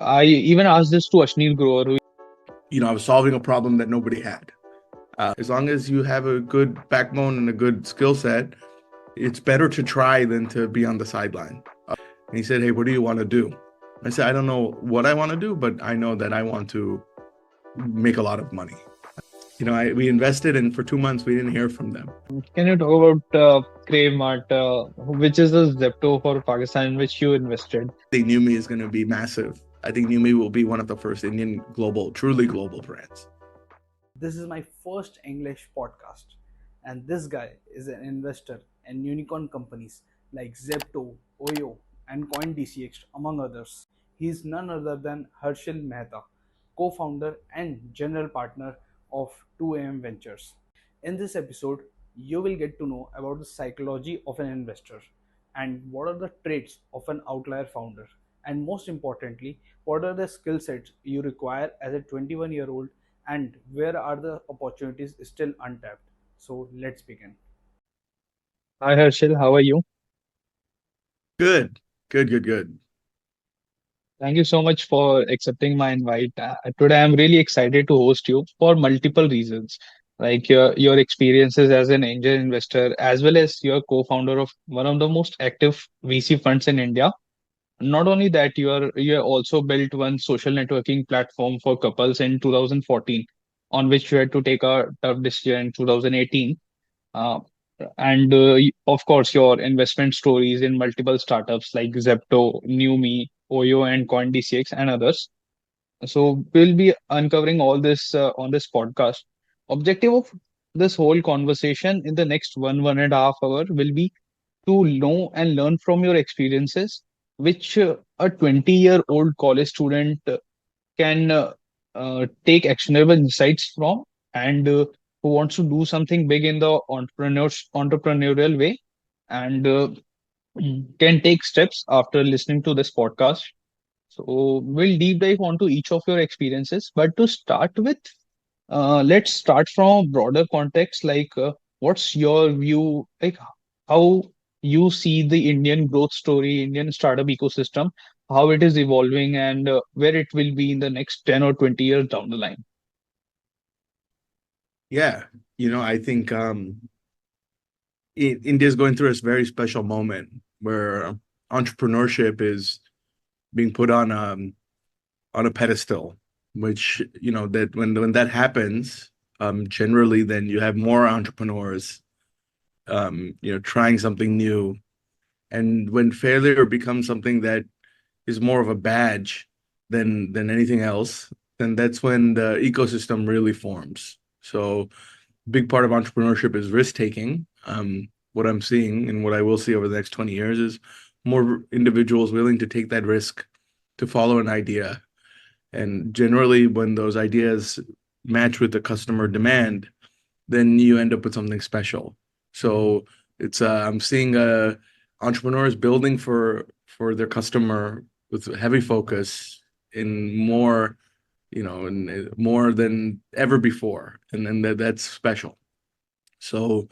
I even asked this to Ashnil Grover, who I was solving a problem that nobody had. As long as you have a good backbone and a good skill set, it's better to try than to be on the sideline. And he said, "Hey, what do you want to do?" I said, "I don't know what I want to do, but I know that I want to make a lot of money." We invested, and for 2 months we didn't hear from them. can you talk about KraveMart, which is the Zepto for Pakistan in which you invested? They knew me is going to be massive. I think New Me will be one of the first Indian truly global brands. This is my first English podcast, and this guy is an investor in unicorn companies like Zepto, Oyo, and CoinDCX, among others. He is none other than Hershel Mehta, co founder and general partner of 2AM Ventures. In this episode, you will get to know about the psychology of an investor and what are the traits of an outlier founder, and most importantly, what are the skill sets you require as a 21-year-old and where are the opportunities still untapped. So let's begin. Hi, Herschel, how are you? Good, good, good, good. Thank you so much for accepting my invite. Today, I'm really excited to host you for multiple reasons, like your experiences as an angel investor, as well as your co-founder of one of the most active VC funds in India. Not only that, you have also built one social networking platform for couples in 2014, on which you had to take a tough decision in 2018. Uh, and of course, your investment stories in multiple startups like Zepto, NewMe, Oyo, and CoinDCX, and others. So we'll be uncovering all this on this podcast. Objective of this whole conversation in the next 1.5 hour will be to know and learn from your experiences, which a 20-year-old college student can take actionable insights from, and who wants to do something big in the entrepreneurial way, and can take steps after listening to this podcast. So we'll deep dive onto each of your experiences. But to start with, let's start from a broader context. Like, what's your view? Like, how you see the Indian growth story, Indian startup ecosystem, how it is evolving, and where it will be in the next 10 or 20 years down the line. Yeah, I think India is going through a very special moment where entrepreneurship is being put on a pedestal, which that when that happens, generally then you have more entrepreneurs, trying something new, and when failure becomes something that is more of a badge than anything else, then that's when the ecosystem really forms. So big part of entrepreneurship is risk taking. What I'm seeing and what I will see over the next 20 years is more individuals willing to take that risk to follow an idea. And generally, when those ideas match with the customer demand, then you end up with something special. So it's I'm seeing entrepreneurs building for their customer with heavy focus in more, and more than ever before, and then that's special. So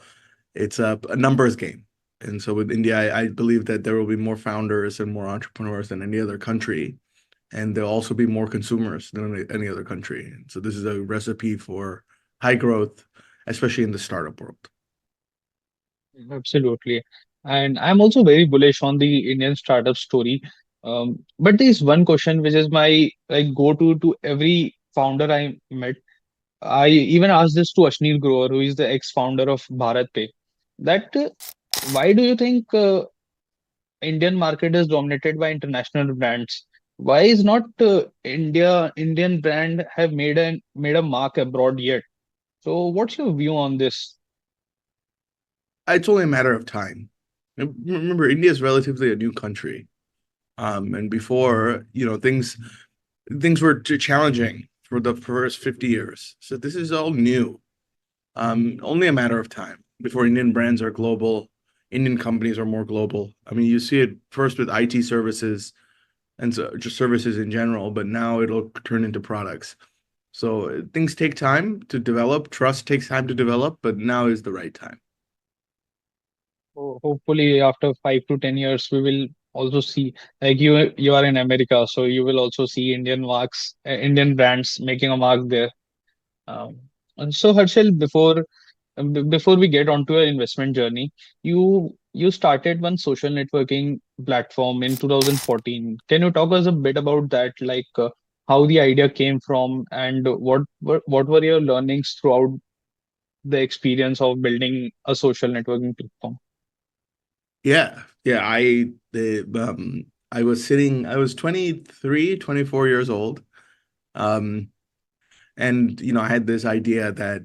it's a numbers game. And so with India, I believe that there will be more founders and more entrepreneurs than any other country. And there'll also be more consumers than any other country. And so this is a recipe for high growth, especially in the startup world. Absolutely. And I'm also very bullish on the Indian startup story. But there's one question which is my like go-to every founder I met. I even asked this to Ashnil Grover, who is the ex-founder of Bharat Pay, that why do you think Indian market is dominated by international brands? Why is not Indian brand have made a mark abroad yet? So what's your view on this? It's only a matter of time. Remember, India is relatively a new country. And before, things were too challenging for the first 50 years. So this is all new. Only a matter of time before Indian brands are global, Indian companies are more global. I mean, you see it first with IT services and so just services in general, but now it'll turn into products. So things take time to develop. Trust takes time to develop, but now is the right time. Hopefully, after 5 to 10 years, we will also see, like you are in America, so you will also see Indian marks, Indian brands making a mark there. Um, and so Harshal, before we get onto your investment journey, you started one social networking platform in 2014. Can you talk us a bit about that, like how the idea came from, and what were your learnings throughout the experience of building a social networking platform? Yeah. Yeah. I was sitting, I was 23, 24 years old. Um, and I had this idea that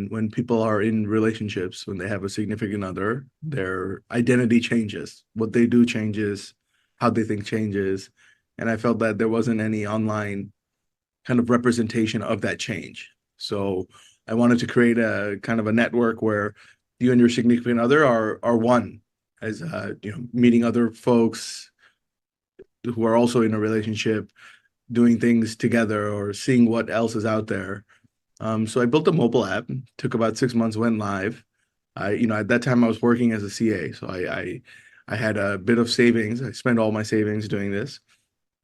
when people are in relationships, when they have a significant other, their identity changes, what they do changes, how they think changes. And I felt that there wasn't any online kind of representation of that change. So I wanted to create a kind of a network where you and your significant other are one, as meeting other folks who are also in a relationship, doing things together or seeing what else is out there. So I built a mobile app. Took about 6 months, went live. At that time I was working as a CA, so I had a bit of savings. I spent all my savings doing this.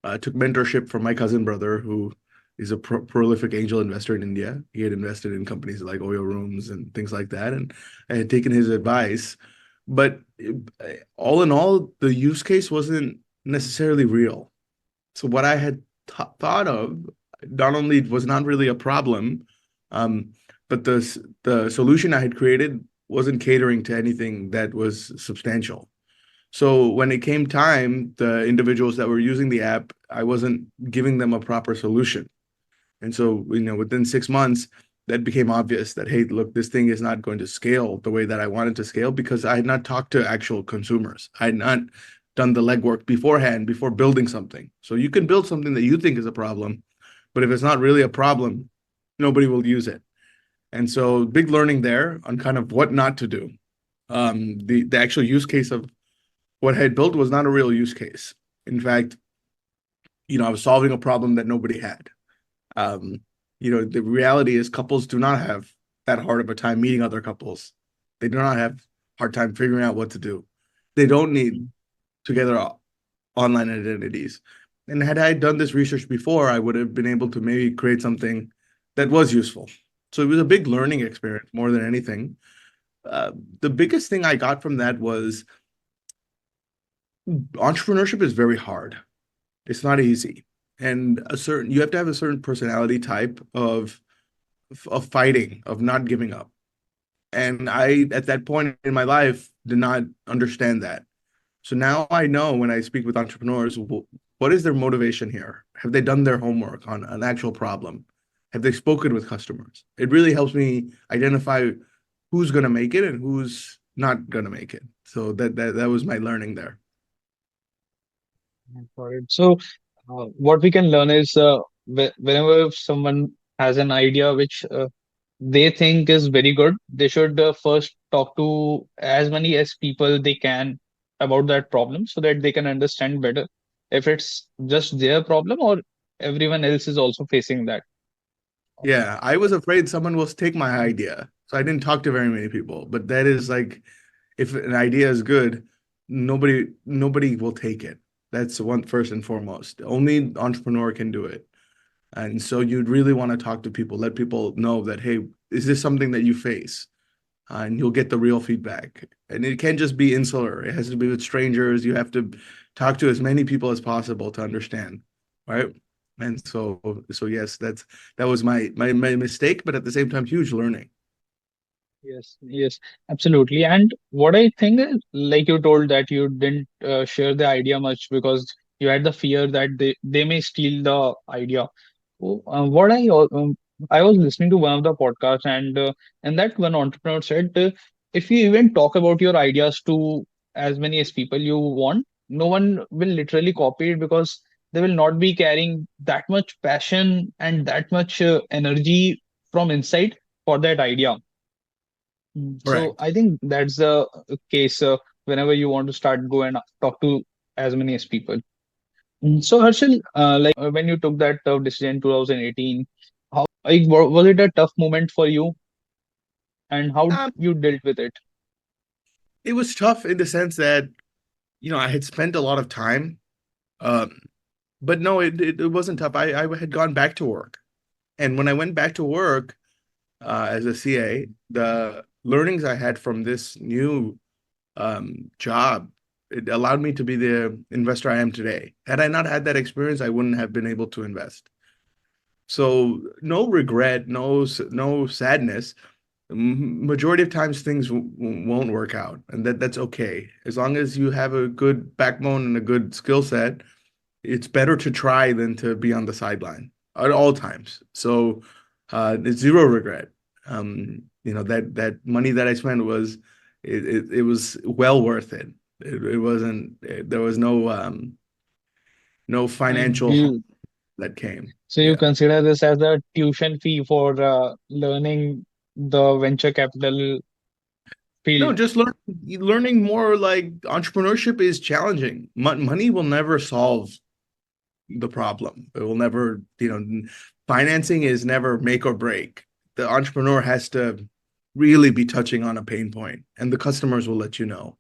I took mentorship from my cousin brother, who is a prolific angel investor in India. He had invested in companies like Oyo Rooms and things like that, and I had taken his advice. But all in all, the use case wasn't necessarily real. So what I had thought of not only was not really a problem, um, but the solution I had created wasn't catering to anything that was substantial. So when it came time, the individuals that were using the app, I wasn't giving them a proper solution. And so, within 6 months, that became obvious that, hey, look, this thing is not going to scale the way that I wanted to scale because I had not talked to actual consumers. I had not done the legwork beforehand before building something. So you can build something that you think is a problem, but if it's not really a problem, nobody will use it. And so big learning there on kind of what not to do. The actual use case of what I had built was not a real use case. In fact, I was solving a problem that nobody had. Um, the reality is couples do not have that hard of a time meeting other couples. They do not have hard time figuring out what to do. They don't need together online identities. And had I done this research before, I would have been able to maybe create something that was useful. So it was a big learning experience more than anything. Uh, the biggest thing I got from that was entrepreneurship is very hard. It's not easy. And you have to have a certain personality type of fighting, of not giving up. And I, at that point in my life, did not understand that. So now I know when I speak with entrepreneurs, what is their motivation here? Have they done their homework on an actual problem? Have they spoken with customers? It really helps me identify who's going to make it and who's not going to make it. So that was my learning there. Got it. So, what we can learn is whenever someone has an idea which they think is very good, they should first talk to as many as people they can about that problem so that they can understand better if it's just their problem or everyone else is also facing that. Yeah, I was afraid someone will take my idea. So I didn't talk to very many people. But that is like, if an idea is good, nobody will take it. That's one first and foremost. Only entrepreneur can do it. And so you'd really want to talk to people, let people know that, hey, is this something that you face? And you'll get the real feedback. And it can't just be insular. It has to be with strangers. You have to talk to as many people as possible to understand, right? And so yes, that was my mistake, but at the same time, huge learning. Yes, yes, absolutely. And what I think is, like you told that you didn't share the idea much because you had the fear that they may steal the idea. So, I was listening to one of the podcasts, and that one entrepreneur said, if you even talk about your ideas to as many as people you want, no one will literally copy it because they will not be carrying that much passion and that much energy from inside for that idea. So Correct. I think that's the case whenever you want to start, go and talk to as many as people. So Harshal, when you took that tough decision in 2018, how was it a tough moment for you, and how Um, you dealt with it? it was tough in the sense that I had spent a lot of time, um, but no, it wasn't tough. I had gone back to work, and when I went back to work as a CA, the learnings I had from this new job, it allowed me to be the investor I am today. Had I not had that experience, I wouldn't have been able to invest. So no regret, no sadness. Majority of times things won't work out, and that's okay. As long as you have a good backbone and a good skill set, it's better to try than to be on the sideline at all times. So it's zero regret. That money that I spent was it was well worth it. It wasn't there was no Like, financial harm that came. so you Yeah. consider this as a tuition fee for learning the venture capital No, field? just learning more. Like entrepreneurship is challenging. Money will never solve the problem. It will never, financing is never make or break. The entrepreneur has to really be touching on a pain point, and the customers will let you know.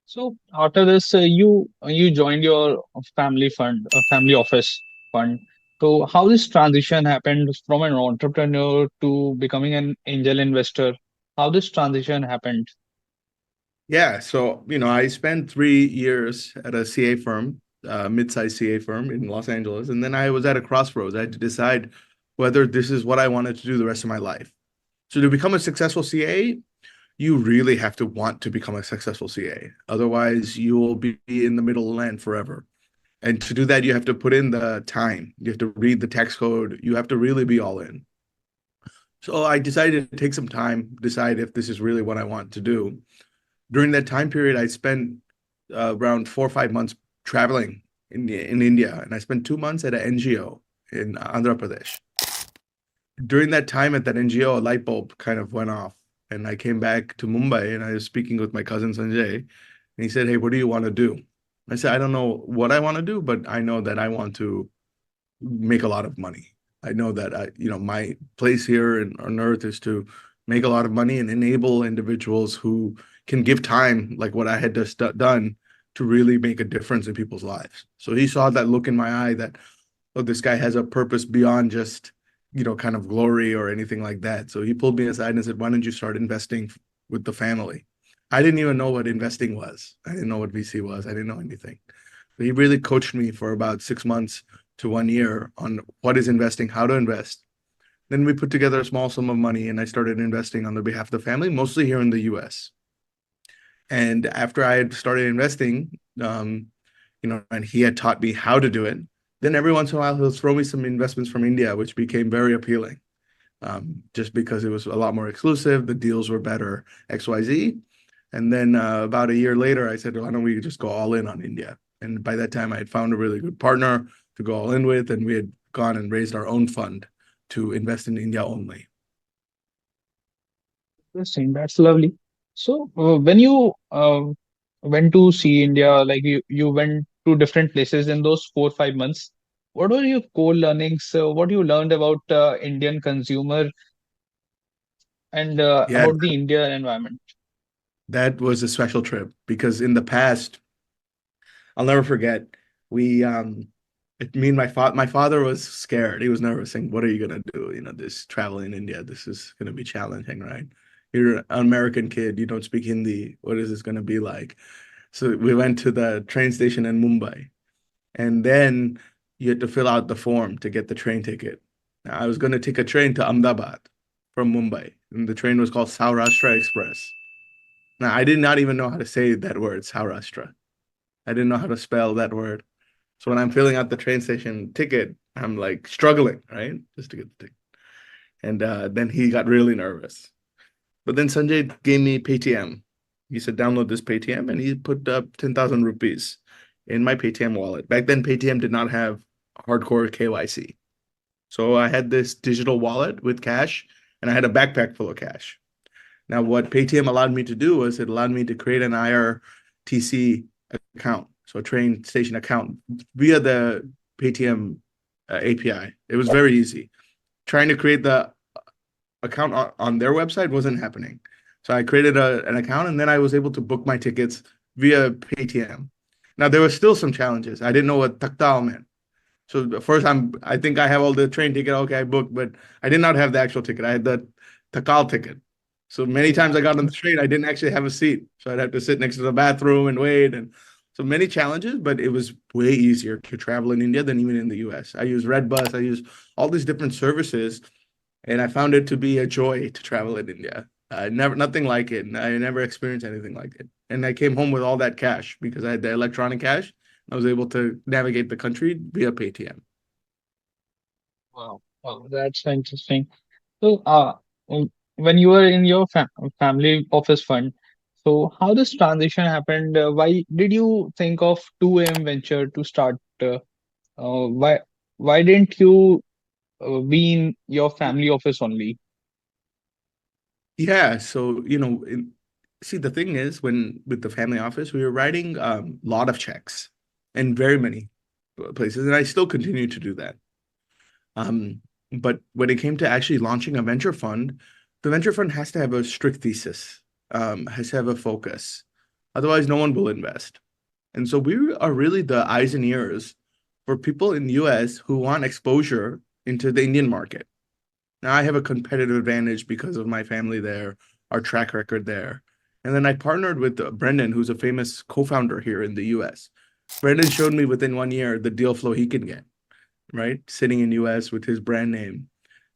So after this, you joined your family fund, family office fund. So how this transition happened from an entrepreneur to becoming an angel investor? How this transition happened? Yeah, so I spent 3 years at a CA firm, mid-sized CA firm in Los Angeles, and then I was at a crossroads. I had to decide whether this is what I wanted to do the rest of my life. So to become a successful CA, you really have to want to become a successful CA. Otherwise, you will be in the middle of the land forever. And to do that, you have to put in the time. You have to read the tax code. You have to really be all in. So I decided to take some time, decide if this is really what I want to do. During that time period, I spent around 4 or 5 months traveling in India, and I spent 2 months at an NGO in Andhra Pradesh. During that time at that NGO, a light bulb kind of went off, and I came back to Mumbai, and I was speaking with my cousin Sanjay, and he said, "Hey, what do you want to do?" I said, "I don't know what I want to do, but I know that I want to make a lot of money. I know that my place here on earth is to make a lot of money and enable individuals who can give time, like what I had just done, to really make a difference in people's lives." So he saw that look in my eye that, oh, this guy has a purpose beyond just, kind of glory or anything like that. So he pulled me aside and said, "Why don't you start investing with the family?" I didn't even know what investing was. I didn't know what VC was. I didn't know anything. He really coached me for about 6 months to 1 year on what is investing, how to invest. Then we put together a small sum of money and I started investing on the behalf of the family, mostly here in the US. And after I had started investing, and he had taught me how to do it, then every once in a while he'll throw me some investments from India, which became very appealing. Just because it was a lot more exclusive, the deals were better, XYZ. And then about a year later, I said, why don't we just go all in on India? And by that time, I had found a really good partner to go all in with, and we had gone and raised our own fund to invest in India only. Interesting. That's lovely. So when you went to see India, like you went to different places in those 4 or 5 months. What were your core learnings? What you learned about Indian consumer and Yeah, about the India environment? that was a special trip because in the past, I'll never forget, we me and my father was scared. He was nervous, saying, "What are you gonna do? This travel in India, this is gonna be challenging, right? You're an American kid, you don't speak Hindi. What is this gonna be like?" So we went to the train station in Mumbai, and then you had to fill out the form to get the train ticket. Now, I was gonna take a train to Ahmedabad from Mumbai, and the train was called Saurashtra Express. Now I did not even know how to say that word, Saurashtra. I didn't know how to spell that word. So when I'm filling out the train station ticket, I'm like struggling, right? Just to get the ticket. And then he got really nervous. But then Sanjay gave me Paytm. He said, download this Paytm, and he put up 10,000 rupees in my Paytm wallet. Back then, Paytm did not have hardcore KYC. So I had this digital wallet with cash, and I had a backpack full of cash. Now, what Paytm allowed me to do was it allowed me to create an IRTC account, so a train station account via the Paytm API. It was very easy. Trying to create the account on their website wasn't happening. So I created an account, and then I was able to book my tickets via Paytm. Now there were still some challenges. I didn't know what taktal meant. So the first I think I have all the train ticket. Okay, I booked, but I did not have the actual ticket. I had the takal ticket. So many times I got on the train, I didn't actually have a seat. So I'd have to sit next to the bathroom and wait. And so many challenges, but it was way easier to travel in India than even in the US. I use Redbus, I use all these different services, and I found it to be a joy to travel in India. Nothing like it. I never experienced anything like it. And I came home with all that cash because I had the electronic cash. I was able to navigate the country via Paytm. Wow, wow, that's interesting. So, when you were in your family office fund, so how this transition happened? Why did you think of 2AM venture to start? Uh, why why didn't you be in your family office only? Yeah, so see, the thing is, when with the family office, we were writing a lot of checks in very many places, and I still continue to do that. Um, but when it came to actually launching a venture fund, the venture fund has to have a strict thesis, has to have a focus. Otherwise, no one will invest. And so we are really the eyes and ears for people in the US who want exposure into the Indian market. Now I have a competitive advantage because of my family there, our track record there. And then I partnered with Brendan, who's a famous co-founder here in the US. Brendan showed me within 1 year the deal flow he can get, right? Sitting in US with his brand name.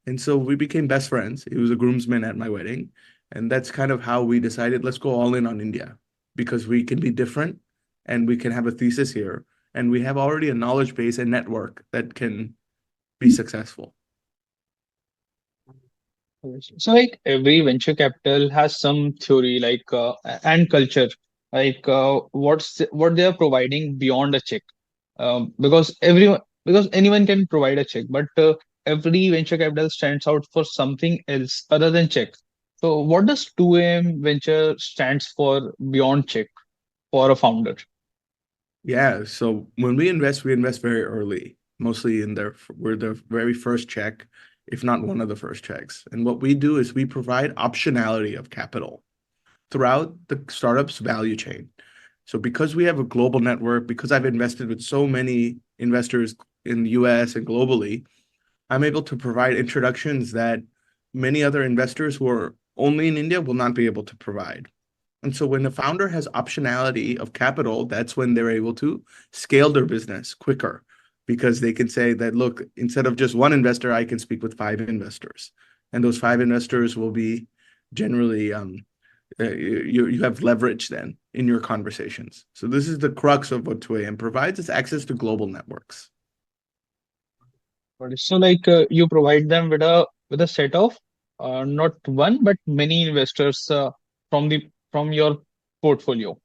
And so we became best friends. He was a groomsman at my wedding. And that's kind of how we decided, let's go all in on India because we can be different and we can have a thesis here. And we have already a knowledge base and network that can be successful. So, like every venture capital has some theory, like and culture, like what they are providing beyond a check. Because anyone can provide a check, but every venture capital stands out for something else other than check. So, what does 2AM venture stands for beyond check for a founder? Yeah. So when we invest very early, mostly we're the very first check, if not one of the first checks. And what we do is we provide optionality of capital throughout the startup's value chain. So because we have a global network, because I've invested with so many investors in the US and globally, I'm able to provide introductions that many other investors who are only in India will not be able to provide. And so when the founder has optionality of capital, that's when they're able to scale their business quicker because they can say that, look, instead of just one investor, I can speak with five investors. And those five investors will be generally, you have leverage then in your conversations. So this is the crux of what 2AM provides, is access to global networks. Got it. So, like you provide them with a set of not one but many investors from your portfolio.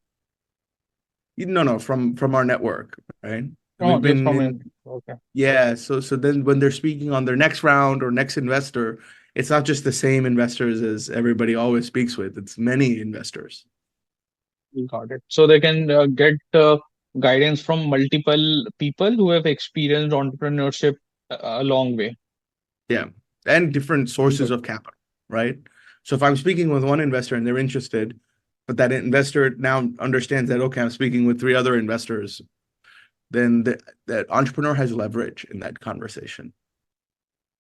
No, from our network, right? Oh, We've just been from in. it. Okay. Yeah, so then when they're speaking on their next round or next investor, it's not just the same investors as everybody always speaks with. It's many investors. You got it. So they can get guidance from multiple people who have experienced entrepreneurship a long way. Yeah, and different sources Good. of capital, right? So if I'm speaking with one investor and they're interested, but that investor now understands that, okay, I'm speaking with three other investors, then that entrepreneur has leverage in that conversation.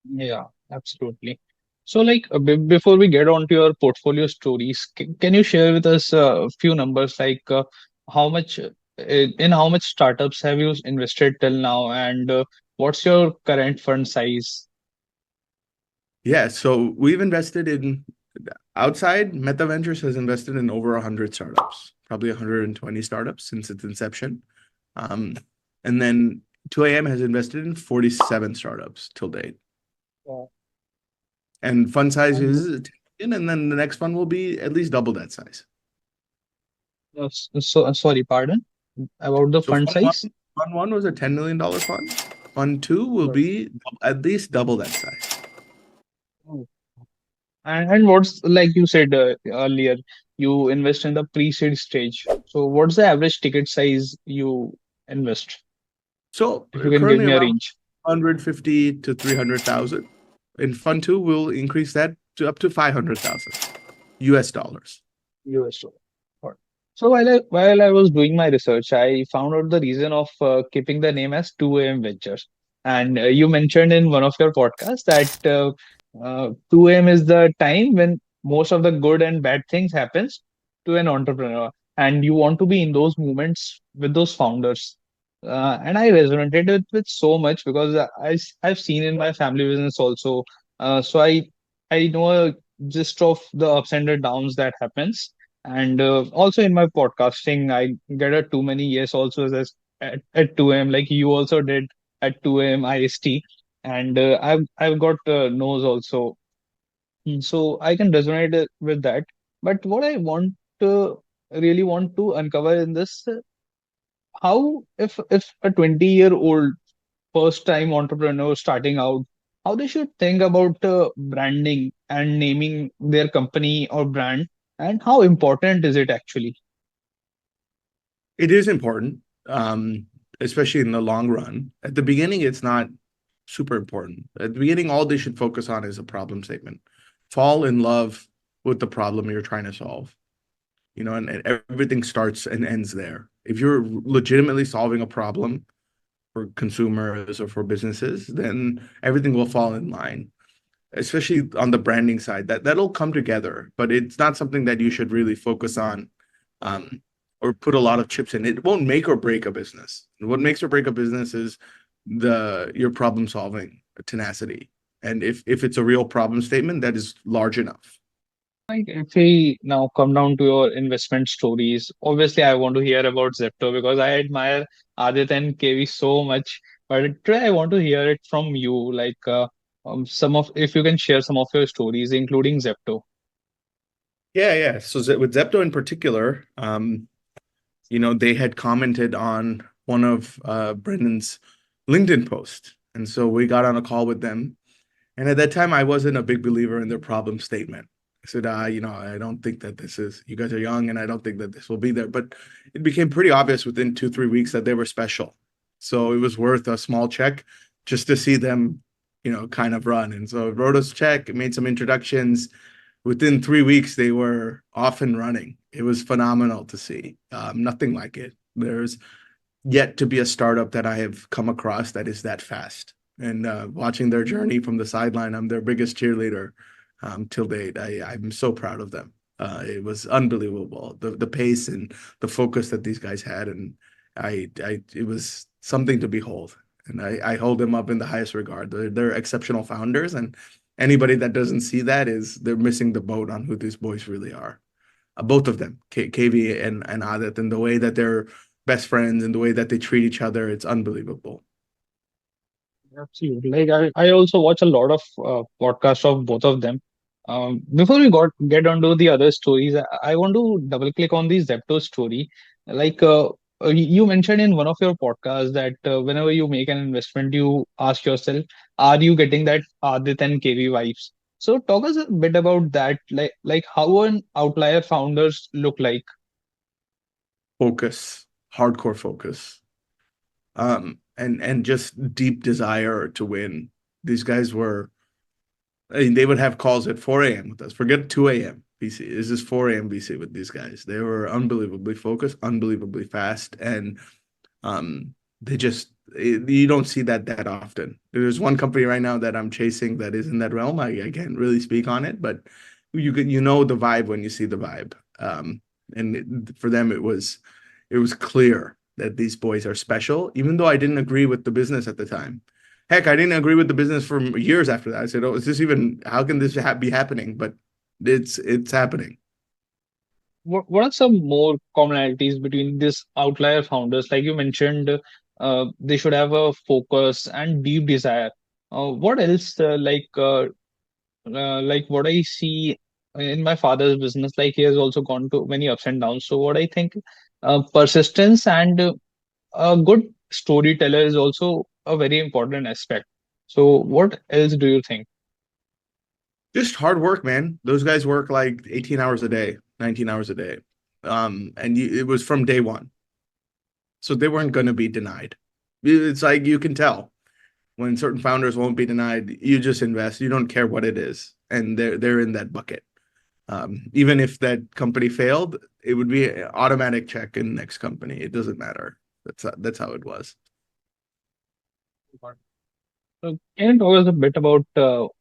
Yeah, absolutely. So, like, before we get on to your portfolio stories, can you share with us a few numbers, like how much in how much startups have you invested till now, and what's your current fund size? Yeah, so we've invested in outside Meta Ventures has invested in over 100 startups, probably 120 startups since its inception. Um, and then 2AM has invested in 47 startups till date. Uh, And fund size and is 10 million, and then the next fund will be at least double that size. sorry, pardon, about the So fund size? fund one was a $10 million fund. Fund two will Good. be at least double that size. Oh. And what's like you said earlier, you invest in the pre-seed stage. So, what's the average ticket size you invest? So If you can give currently me a around range. 150 to 300,000. In fund two, we'll increase that to up to 500,000 US dollars. US dollar. Got it. So while I was doing my research, I found out the reason of keeping the name as 2 a.m. Ventures. And you mentioned in one of your podcasts that 2 a.m. is the time when most of the good and bad things happens to an entrepreneur, and you want to be in those moments with those founders. And I resonated with so much because I've seen in my family business also. So I know a gist of the ups and the downs that happens, and also in my podcasting, I get a too many yes also as at 2 a.m. like you also did at 2 a.m. IST, and I've got no's also. So I can resonate with that. But what I want to really want to uncover in this, how if a 20-year-old first time entrepreneur starting out, how they should think about branding and naming their company or brand, and how important is it actually? It is important, especially in the long run. At the beginning, it's not super important. At the beginning, all they should focus on is a problem statement. Fall in love with the problem you're trying to solve. And everything starts and ends there. If you're legitimately solving a problem for consumers or for businesses, then everything will fall in line, especially on the branding side. That'll come together, but it's not something that you should really focus on, um, or put a lot of chips in. It won't make or break a business. What makes or break a business is your problem solving tenacity. And if it's a real problem statement that is large enough. Like, if we now come down to your investment stories, obviously I want to hear about Zepto because I admire Adit and KV so much. But today I want to hear it from you, like some of if you can share some of your stories, including Zepto. Yeah. So with Zepto in particular, they had commented on one of Brendan's LinkedIn posts. And so we got on a call with them. And at that time, I wasn't a big believer in their problem statement. I said, I don't think that you guys are young, and I don't think that this will be there. But it became pretty obvious within 2-3 weeks that they were special. So it was worth a small check just to see them, kind of run. And so I wrote us a check, made some introductions. Within 3 weeks, they were off and running. It was phenomenal to see. Nothing like it. There's yet to be a startup that I have come across that is that fast. And watching their journey from the sideline, I'm their biggest cheerleader till date. I'm so proud of them. It was unbelievable, the pace and the focus that these guys had, and it was something to behold. And I hold them up in the highest regard. They're exceptional founders, and anybody that doesn't see that they're missing the boat on who these boys really are. Both of them, KV and Adit, and the way that they're best friends and the way that they treat each other, it's unbelievable. Absolutely. Like I also watch a lot of podcasts of both of them. Before we get onto the other stories, I want to double click on the Zepto story. Like you mentioned in one of your podcasts that whenever you make an investment, you ask yourself, are you getting that Adit and KV vibes? So talk us a bit about that, like how an outlier founders look like. Focus, hardcore focus, and just deep desire to win. These guys were, I mean, they would have calls at 4 a.m. with us. Forget 2 a.m. BC. This is 4 a.m. BC with these guys. They were unbelievably focused, unbelievably fast, and they just you don't see that often. There's one company right now that I'm chasing that is in that realm. I can't really speak on it, but you know the vibe when you see the vibe. For them, it was clear that these boys are special, even though I didn't agree with the business at the time. Heck, I didn't agree with the business for years after that. I said, "Oh, is this even? How can this be happening?" But it's happening. What are some more commonalities between these outlier founders? Like you mentioned, they should have a focus and deep desire. What else? Like what I see in my father's business, like he has also gone to many ups and downs. So what I think, persistence and a good storyteller is also a very important aspect. So what else do you think? Just hard work, man. Those guys work like 18 hours a day, 19 hours a day. It was from day one. So they weren't going to be denied. It's like you can tell when certain founders won't be denied. You just invest. You don't care what it is, and they're in that bucket. Even if that company failed, it would be an automatic check in next company. It doesn't matter. That's how it was. So can you talk us a bit about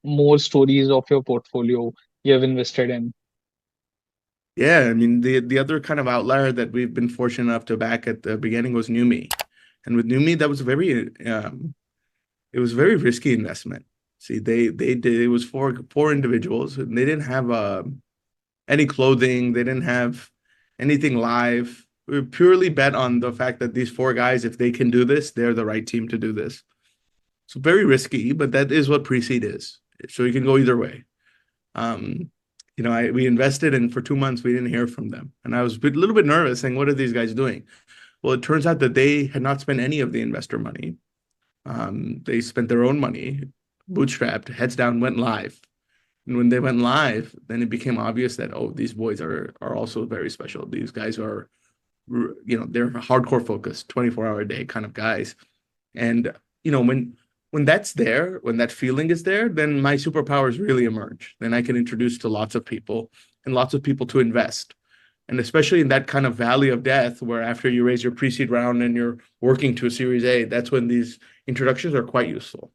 more stories of your portfolio you have invested in? Yeah, I mean the other kind of outlier that we've been fortunate enough to back at the beginning was Numi, and with Numi that was very it was a very risky investment. See, they did it was four individuals, and they didn't have any clothing, they didn't have anything live. We purely bet on the fact that these four guys, if they can do this, they're the right team to do this. So very risky, but that is what pre-seed is. So you can go either way. Um, we invested, and for 2 months we didn't hear from them, and I was a little bit nervous, saying, "What are these guys doing?" Well, it turns out that they had not spent any of the investor money. They spent their own money, bootstrapped, heads down, went live. And when they went live, then it became obvious that, oh, these boys are also very special. These guys are, they're hardcore focused, 24-hour a day kind of guys. And when that's there, when that feeling is there, then my superpowers really emerge. Then I can introduce to lots of people and lots of people to invest. And especially in that kind of valley of death, where after you raise your pre-seed round and you're working to a Series A, that's when these introductions are quite useful.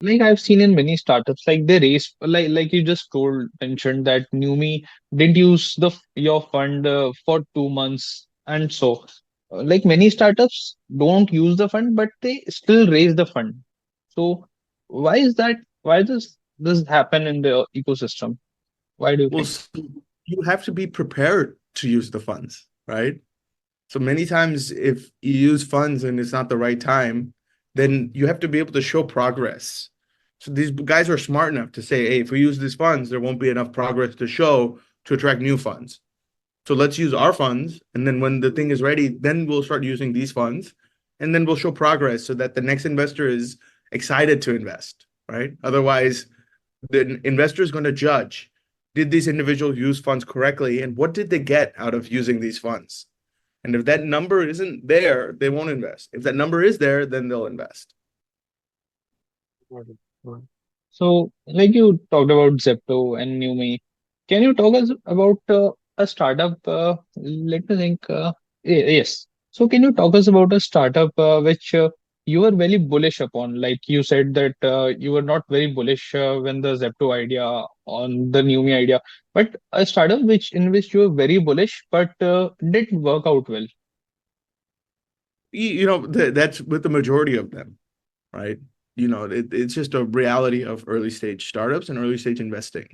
Like I've seen in many startups, like they raise, like you just told mentioned that Numi didn't use your fund for 2 months, and so like many startups don't use the fund, but they still raise the fund. So why is that? Why does this happen in the ecosystem? Why do you Well, think? so you have to be prepared to use the funds, right? So many times, if you use funds and it's not the right time, then you have to be able to show progress. So these guys are smart enough to say, hey, if we use these funds, there won't be enough progress to show to attract new funds. So let's use our funds. And then when the thing is ready, then we'll start using these funds. And then we'll show progress so that the next investor is excited to invest, right? Otherwise, the investor is going to judge, did these individuals use funds correctly? And what did they get out of using these funds? And if that number isn't there, they won't invest. If that number is there, then they'll invest. Got it. Got it. So, like you talked about Zepto and Numi, can you talk us about a startup? Let me think. Yes. So, can you talk us about a startup which you were very bullish upon? Like you said that you were not very bullish when the Zepto idea on the Numi idea, but a startup which in which you were very bullish but didn't work out well. That's with the majority of them, right? It's just a reality of early stage startups and early stage investing.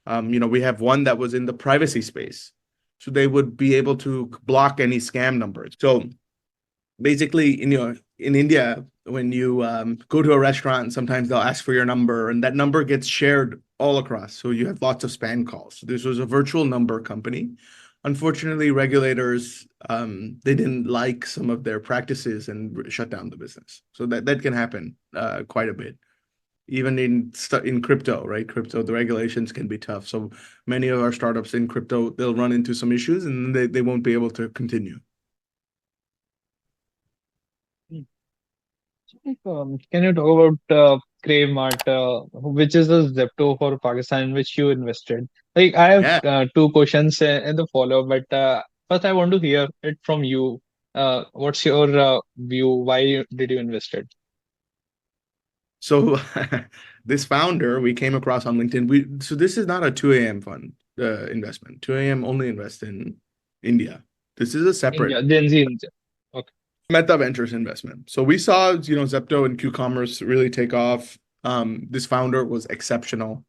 We have one that was in the privacy space, so they would be able to block any scam numbers. So basically, in India, when you go to a restaurant, sometimes they'll ask for your number, and that number gets shared all across. So you have lots of spam calls. So this was a virtual number company. Unfortunately, regulators they didn't like some of their practices and shut down the business. So that can happen quite a bit. Even in crypto, right? Crypto, the regulations can be tough. So many of our startups in crypto, they'll run into some issues and they won't be able to continue. Can you talk about KraveMart, which is a Zepto for Pakistan in which you invested? Like, I have Yeah. two questions in the follow-up, but first I want to hear it from you. What's your view? Why did you invest it? So this founder we came across on LinkedIn. So this is not a 2 a.m. fund investment. 2 a.m. only invest in India. This is a separate India, Gen Z. India. Okay. Meta Ventures investment. So we saw, Zepto and Q-commerce really take off. This founder was exceptional.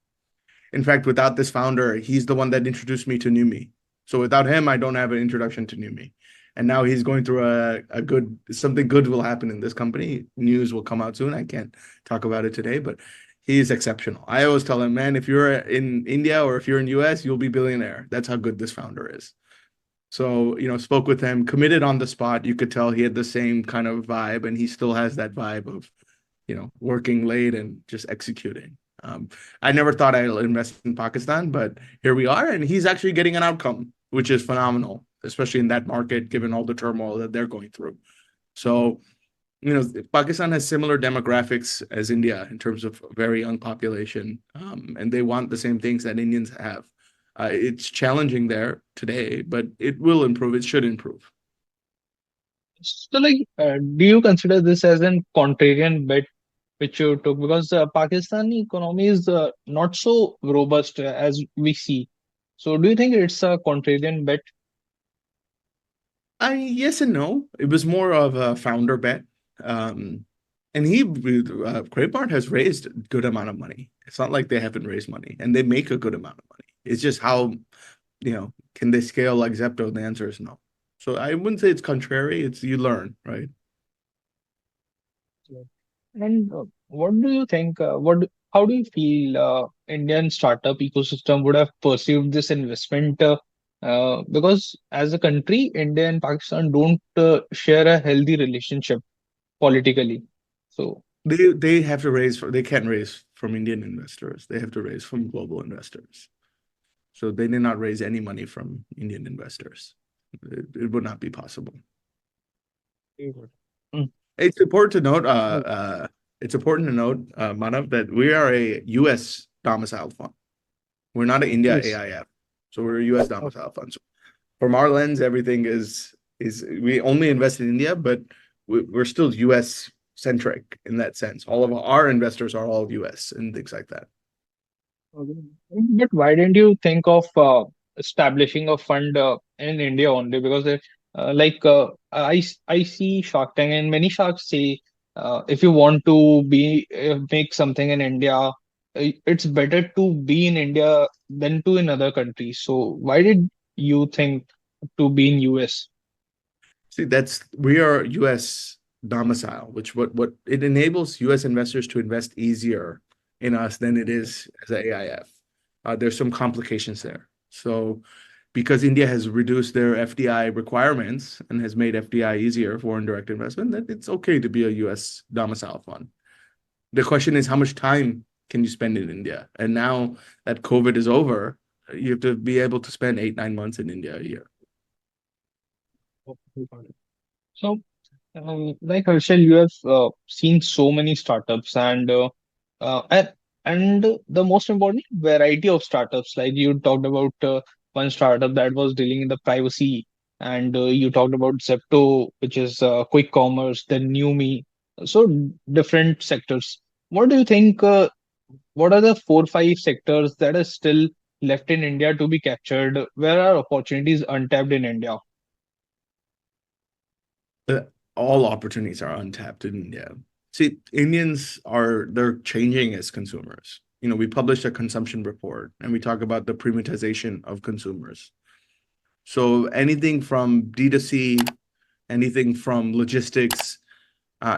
In fact, without this founder, he's the one that introduced me to Numi. So without him, I don't have an introduction to Numi. And now he's going through something good will happen in this company. News will come out soon. I can't talk about it today, but he's exceptional. I always tell him, man, if you're in India or if you're in US, you'll be billionaire. That's how good this founder is. So, spoke with him, committed on the spot. You could tell he had the same kind of vibe, and he still has that vibe of, working late and just executing. I never thought I'd invest in Pakistan, but here we are, and he's actually getting an outcome, which is phenomenal, especially in that market, given all the turmoil that they're going through. So, Pakistan has similar demographics as India in terms of very young population, and they want the same things that Indians have. It's challenging there today, but it will improve. It should improve. So, do you consider this as an contrarian bet which you took? Because the Pakistani economy is not so robust as we see. So, do you think it's a contrarian bet? Yes and no. It was more of a founder bet. Um, and KraveMart has raised a good amount of money. It's not like they haven't raised money, and they make a good amount of money. It's just how, can they scale like Zepto? The answer is no. So I wouldn't say it's contrary. It's you learn, right? Yeah. And what do you think? How do you feel Indian startup ecosystem would have perceived this investment? Because as a country, India and Pakistan don't share a healthy relationship politically. So, They have to they can't raise from Indian investors. They have to raise from global investors. So they did not raise any money from Indian investors. It would not be possible. very good. Mm, It's important to note, mm, Manav, that we are a U.S. domiciled fund. We're not an India yes. AIF, so we're a U.S. Okay. domiciled fund. So from our lens, everything is we only invest in India, but we're still U.S. centric in that sense. All of our investors are all U.S. and things like that. Okay. But why didn't you think of establishing a fund in India only? Because I see Shark Tank and many sharks say if you want to be make something in India, it's better to be in India than to in other countries. So why did you think to be in US? See, we are U.S. domicile, which what it enables U.S. investors to invest easier in us than it is as an AIF. There's some complications there. So because India has reduced their FDI requirements and has made FDI easier, foreign direct investment, that it's okay to be a US domicile fund. The question is, how much time can you spend in India? And now that COVID is over, you have to be able to spend 8, 9 months in India a year. Okay, got it. So like Herschel, you have seen so many startups uh, and and the most important variety of startups. Like you talked about one startup that was dealing in the privacy, and you talked about Zepto, which is quick commerce, then New Me. So different sectors. What do you think? What are the 4, 5 sectors that are still left in India to be captured? Where are opportunities untapped in India? Uh, all opportunities are untapped in India. See, they're changing as consumers. We published a consumption report and we talk about the privatization of consumers. So anything from D2C, anything from logistics,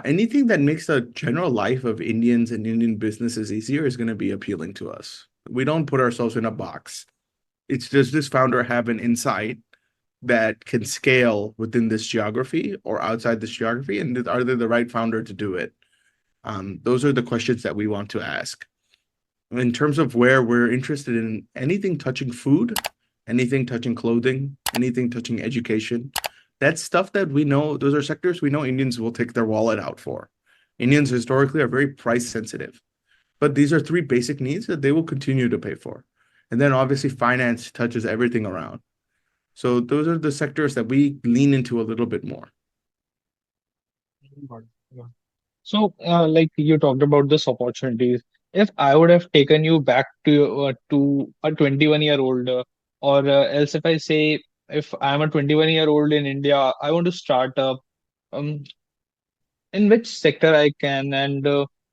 anything that makes the general life of Indians and Indian businesses easier is going to be appealing to us. We don't put ourselves in a box. It's just this founder have an insight that can scale within this geography or outside this geography, and are they the right founder to do it? Those are the questions that we want to ask. In terms of where we're interested in anything touching food, anything touching clothing, anything touching education, that's stuff that we know, those are sectors we know Indians will take their wallet out for. Indians historically are very price sensitive, but these are three basic needs that they will continue to pay for. And then obviously finance touches everything around. So those are the sectors that we lean into a little bit more. Got it. Yeah. So, like you talked about this opportunities, if I would have taken you back to a 21-year-old, or else if I say if I'm a 21-year-old in India, I want to start up, um, in which sector I can, and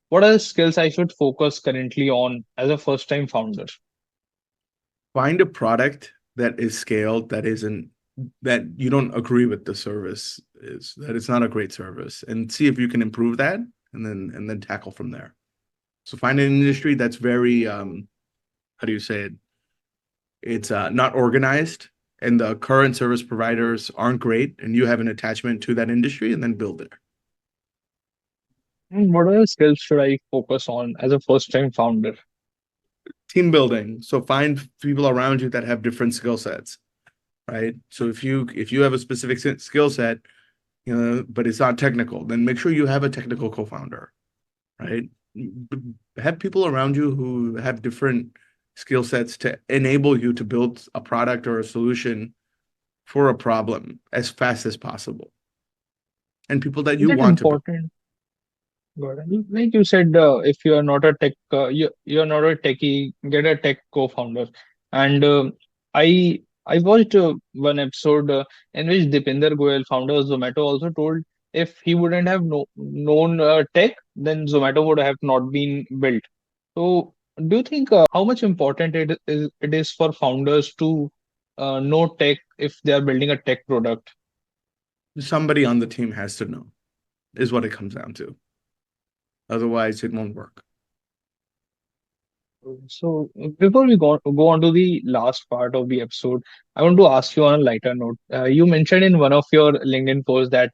what are the skills I should focus currently on as a first-time founder? Find a product that is scaled, that you don't agree with the service is, that it's not a great service, and see if you can improve that, and then tackle from there. So find an industry that's very how do you say it? It's not organized, and the current service providers aren't great, and you have an attachment to that industry, and then build it. And what are the skills should I focus on as a first-time founder? Team building. So find people around you that have different skill sets, right? So if you have a specific skill set, but it's not technical, then make sure you have a technical co-founder, right? Have people around you who have different skill sets to enable you to build a product or a solution for a problem as fast as possible, and people that Is you it want to build. important? Got it. Like you said, if you are not a tech, you're not a techie, get a tech co-founder. And I watched one episode in which Dipinder Goyal, founder of Zomato, also told if he wouldn't have known tech, then Zomato would have not been built. So, do you think how much important it is for founders to know tech if they are building a tech product? Somebody on the team has to know, is what it comes down to. Otherwise, it won't work. So before we go on to the last part of the episode, I want to ask you on a lighter note. You mentioned in one of your LinkedIn posts that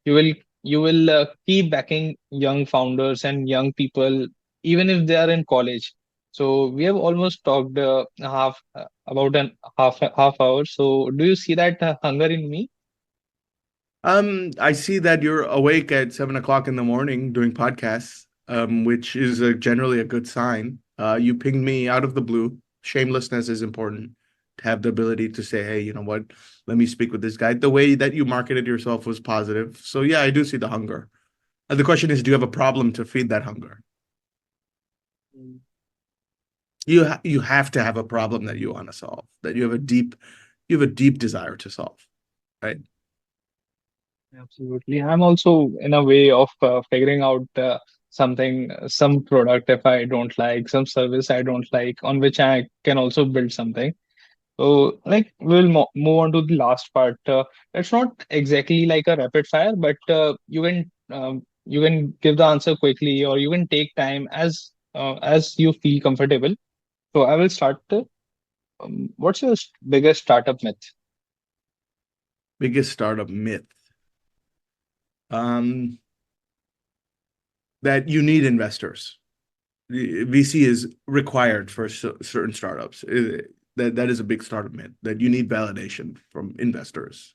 you will you will keep backing young founders and young people even if they are in college. So we have almost talked about an half hour. So do you see that hunger in me? I see that you're awake at 7 o'clock in the morning doing podcasts, which is generally a good sign. You pinged me out of the blue. Shamelessness is important to have the ability to say, hey, you know what? Let me speak with this guy. The way that you marketed yourself was positive. So yeah, I do see the hunger. The question is, do you have a problem to feed that hunger? You have to have a problem that you want to solve, that you have a deep desire to solve, right? Absolutely. I'm also in a way of figuring out some product if I don't like, some service I don't like, on which I can also build something. So, like, we'll mo move on to the last part. It's not exactly like a rapid fire, but you can give the answer quickly, or you can take time as you feel comfortable. So, I will start. What's your biggest startup myth? Biggest startup myth. Um, that you need investors. VC is required for certain startups. That is a big startup myth, that you need validation from investors.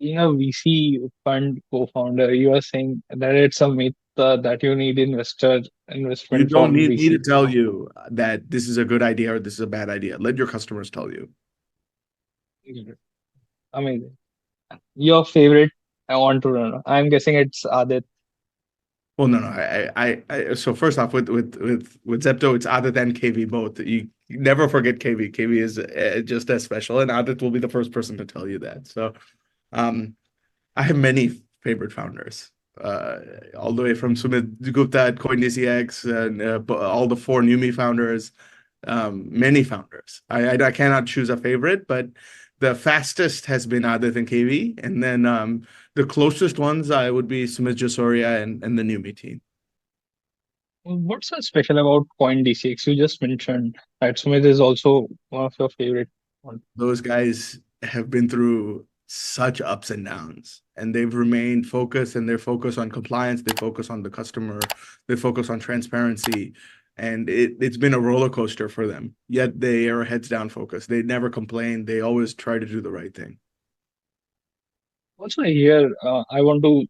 Being a VC fund co-founder, you are saying that it's a myth that you need investor You investment don't from need me to VC. tell you that this is a good idea or this is a bad idea. Let your customers tell you. Amazing. Your favorite entrepreneur? I'm guessing it's Adit. Well, no, no. So first off, with Zepto, it's Adit and KV both. You never forget KV. KV is just as special, and Adit will be the first person to tell you that. So, um, I have many favorite founders, all the way from Sumit Gupta at CoinDCX and all the four Numi founders, many founders. I cannot choose a favorite, but the fastest has been Adit and KV, and then the closest ones I would be Sumit Jasoria and the Numi team. What's so special about CoinDCX? You just mentioned that Sumit is also one of your favorite ones. Those guys have been through such ups and downs, and they've remained focused, and they're focused on compliance, they focus on the customer, they focus on transparency, and it's been a roller coaster for them, yet they are heads down focused. They never complain, they always try to do the right thing. Also, here I want to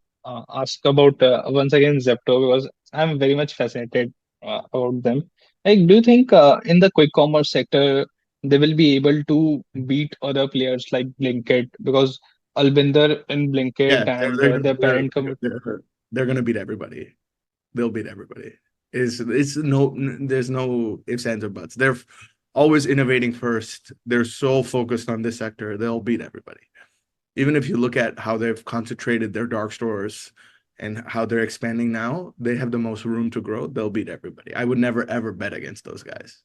ask about once again Zepto because I'm very much fascinated about them. Like, do you think in the quick commerce sector they will be able to beat other players like Blinkit because Albinder in Blinkit Yeah, and their parent company? they're gonna beat everybody. They'll beat everybody. It's no, there's no ifs, ands, or buts. They're always innovating first. They're so focused on this sector, they'll beat everybody. Even if you look at how they've concentrated their dark stores and how they're expanding now, they have the most room to grow. They'll beat everybody. I would never ever bet against those guys.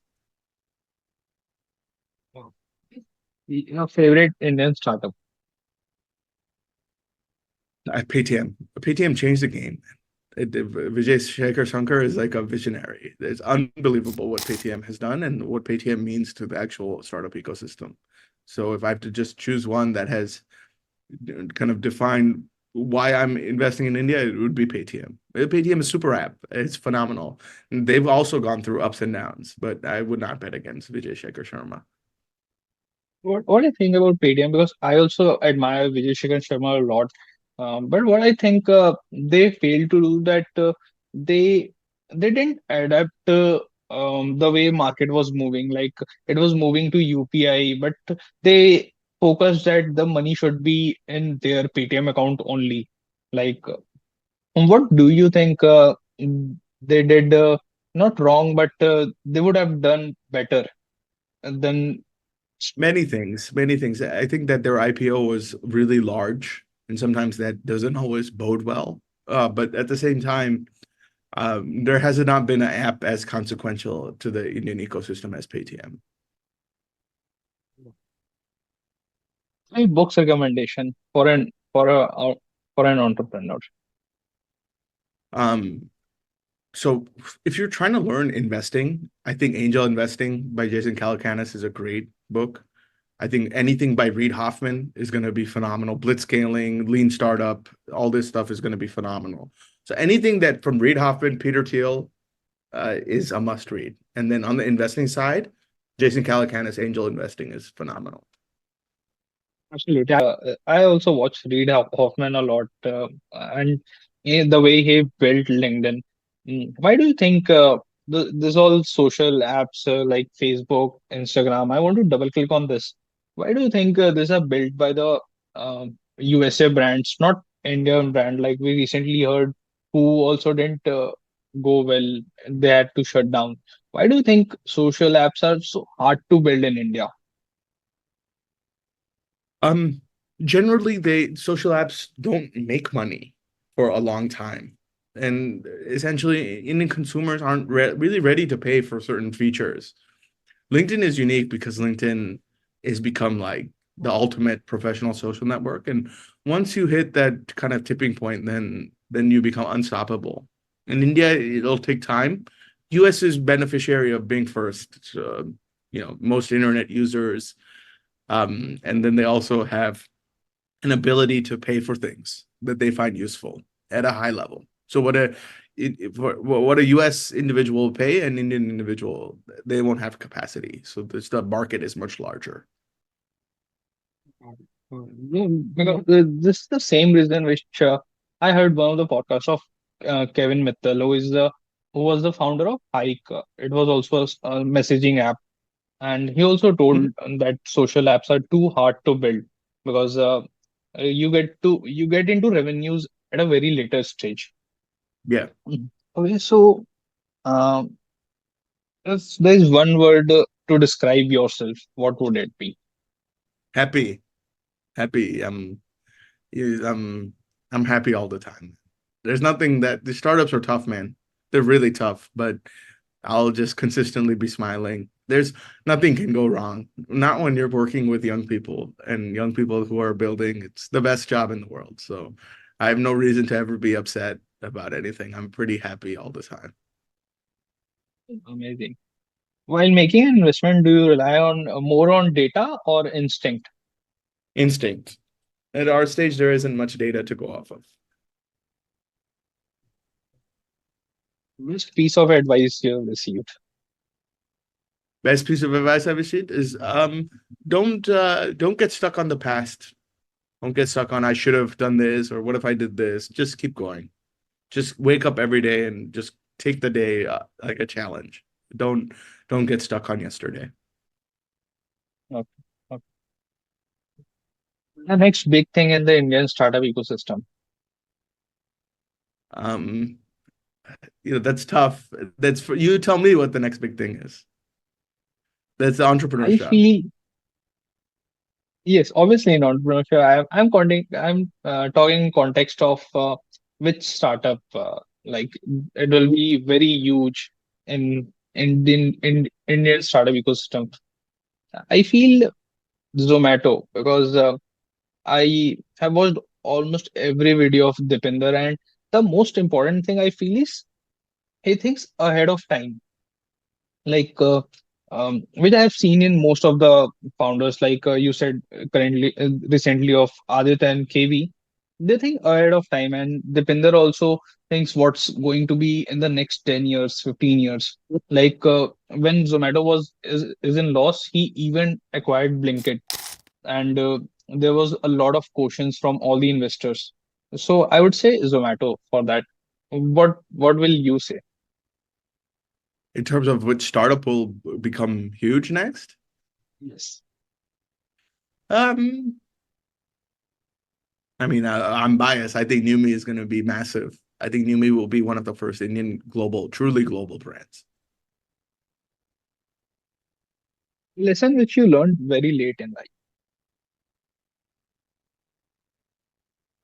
Your favorite Indian startup? Paytm. Paytm changed the game. Vijay Shekhar Shankar is like a visionary. It's unbelievable what Paytm has done and what Paytm means to the actual startup ecosystem. So if I have to just choose one that has kind of defined why I'm investing in India, it would be Paytm. Paytm is a super app. It's phenomenal. And they've also gone through ups and downs, but I would not bet against Vijay Shekhar Sharma. what I think about Paytm, because I also admire Vijay Shekhar Sharma a lot. But what I think they failed to do that, they they didn't adapt the way market was moving. Like it was moving to UPI, but they focused that the money should be in their Paytm account only. Like, what do you think they did not wrong, but they would have done better than. Many things. I think that their IPO was really large, and sometimes that doesn't always bode well. But at the same time, there has not been an app as consequential to the Indian ecosystem as Paytm. My books recommendation for an entrepreneur. Um, so if you're trying to learn investing, I think Angel Investing by Jason Calacanis is a great book. I think anything by Reid Hoffman is going to be phenomenal. Blitzscaling, Lean Startup, all this stuff is going to be phenomenal. So anything that from Reid Hoffman, Peter Thiel, is a must read. And then on the investing side, Jason Calacanis Angel Investing is phenomenal. Absolutely. I also watch Reid Hoffman a lot, and the way he built LinkedIn. Why do you think this all social apps like Facebook, Instagram? I want to double click on this. Why do you think these are built by the USA brands, not Indian brand? Like we recently heard, who also didn't go well. They had to shut down. Why do you think social apps are so hard to build in India? Um, Generally, they social apps don't make money for a long time, and essentially, Indian consumers aren't really ready to pay for certain features. LinkedIn is unique because LinkedIn has become like the ultimate professional social network, and once you hit that kind of tipping point, then you become unstoppable. In India, it'll take time. US is beneficiary of being first. So, most internet users, and then they also have an ability to pay for things that they find useful at a high level. So what a U.S. individual will pay, an Indian individual, they won't have capacity. So the market is much larger. No, because this is the same reason which I heard one of the podcasts of Kevin Mittal, who was the founder of Hike. It was also a messaging app, and he also told Mhm. that social apps are too hard to build because you get into revenues at a very later stage. Yeah, Okay, so um, if there is one word to describe yourself, what would it be? happy, happy. You- um, I'm happy all the time. There's nothing that the startups are tough, man. They're really tough, but I'll just consistently be smiling. There's nothing can go wrong. Not when you're working with young people and young people who are building. It's the best job in the world. So I have no reason to ever be upset about anything. I'm pretty happy all the time. Amazing. While making an investment, do you rely on more on data or instinct? Instinct. At our stage, there isn't much data to go off of. Which piece of advice you have received? Best piece of advice I've received is don't get stuck on the past. Don't get stuck on I should have done this or what if I did this. Just keep going. Just wake up every day and just take the day like a challenge. Don't don't get stuck on yesterday. Okay. Okay. The next big thing in the Indian startup ecosystem. Um, that's tough. That's for you. Tell me what the next big thing is. That's the entrepreneur's I job. feel yes, obviously in entrepreneurship, I'm talking in context of which startup like it will be very huge in Indian startup ecosystem. I feel Zomato because I have watched almost every video of Dipinder, and the most important thing I feel is he thinks ahead of time. Like, which I have seen in most of the founders, like you said currently, recently of Adit and KV. they think ahead of time, and Dipinder also thinks what's going to be in the next 10 years, 15 years. Like when Zomato is in loss, he even acquired Blinkit, and there was a lot of questions from all the investors. So I would say Zomato for that. What will you say? In terms of which startup will become huge next. Yes. Um, I mean, I'm biased. I think Numi is going to be massive. I think Numi will be one of the first Indian global, truly global brands. Lesson which you learned very late in life.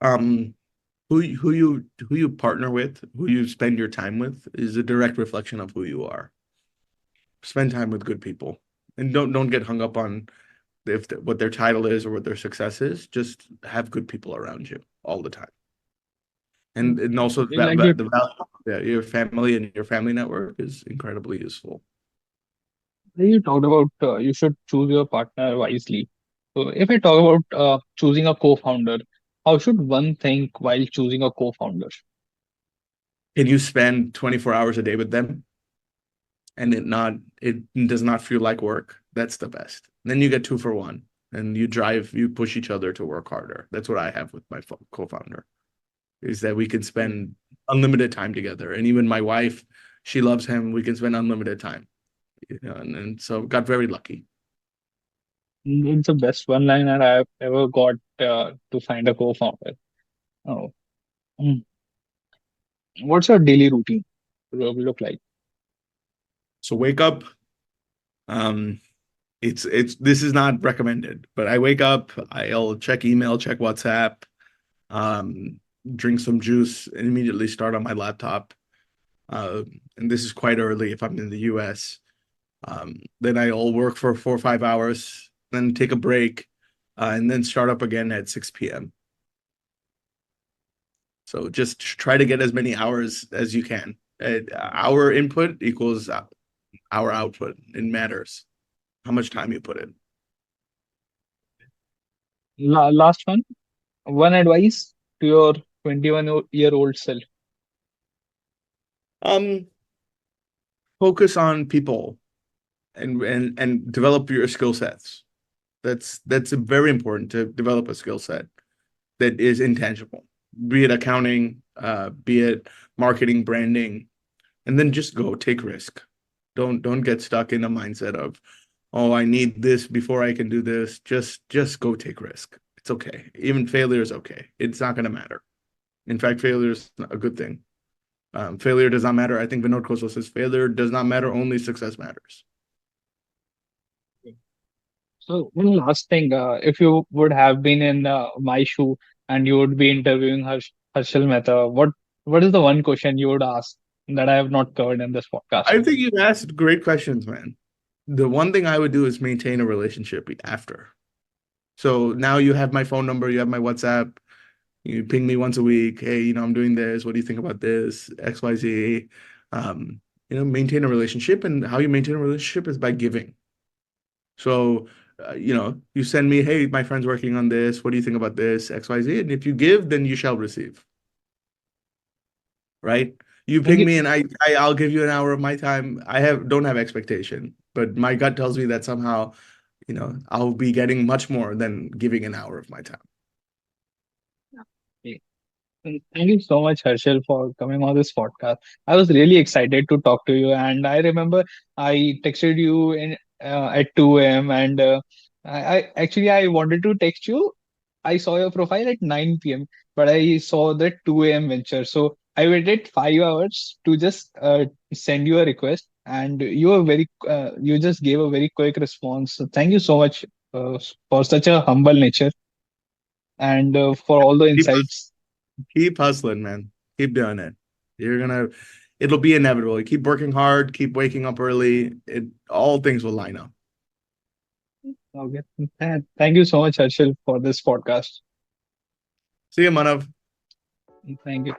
Um, who you partner with, who you spend your time with, is a direct reflection of who you are. Spend time with good people, and don't get hung up on what their title is or what their success is. Just have good people around you all the time, and also Like you, the value, yeah, your family and your family network is incredibly useful. you talked about you should choose your partner wisely. So if I talk about choosing a co-founder, how should one think while choosing a co-founder? Can you spend 24 hours a day with them and it does not feel like work? That's the best. Then you get two for one, and you push each other to work harder. That's what I have with my co-founder, is that we can spend unlimited time together. And even my wife, she loves him. We can spend unlimited time. And so got very lucky. It's the best one liner I've ever got to find a co-founder. Oh, mm. What's your daily routine look like? So wake up. Um, it's this is not recommended, but I wake up, I'll check email, check WhatsApp, um, drink some juice, and immediately start on my laptop. Uh, and this is quite early if I'm in the US. Then I'll work for 4 or 5 hours, then take a break, and then start up again at 6 p.m. So just try to get as many hours as you can. Our input equals our output. It matters how much time you put in. Last one advice to your 21-year-old self. Um, Focus on people and develop your skill sets. That's very important, to develop a skill set that is intangible, be it accounting, be it marketing, branding, and then just go take risk. Don't get stuck in a mindset of, oh, I need this before I can do this. Just go take risk. It's okay. Even failure is okay. It's not going to matter. In fact, failure is a good thing. Failure does not matter. I think Vinod Khosla says failure does not matter. Only success matters. So one last thing, if you would have been in my shoe and you would be interviewing Hershel Mehta, what is the one question you would ask that I have not covered in this podcast? I think you've asked great questions, man. The one thing I would do is maintain a relationship after. So now you have my phone number, you have my WhatsApp. You ping me once a week. Hey, I'm doing this. What do you think about this? XYZ. Maintain a relationship, and how you maintain a relationship is by giving. So, you send me, hey, my friend's working on this. What do you think about this? XYZ. And if you give, then you shall receive. Right? You Thank ping you. me, and I'll give you an hour of my time. Don't have expectation, but my gut tells me that somehow, I'll be getting much more than giving an hour of my time. Thank you so much, Herschel, for coming on this podcast. I was really excited to talk to you, and I remember I texted you in at 2 a.m. and I actually I wanted to text you. I saw your profile at 9 p.m., but I saw the 2 a.m. venture, so I waited 5 hours to just send you a request, and you just gave a very quick response. So thank you so much for such a humble nature and for all the Keep insights. Keep hustling, man. Keep doing it. It'll be inevitable. You keep working hard, keep waking up early. All things will line up. Okay. Thank you so much, Harshil, for this podcast. See you, Manav. Thank you.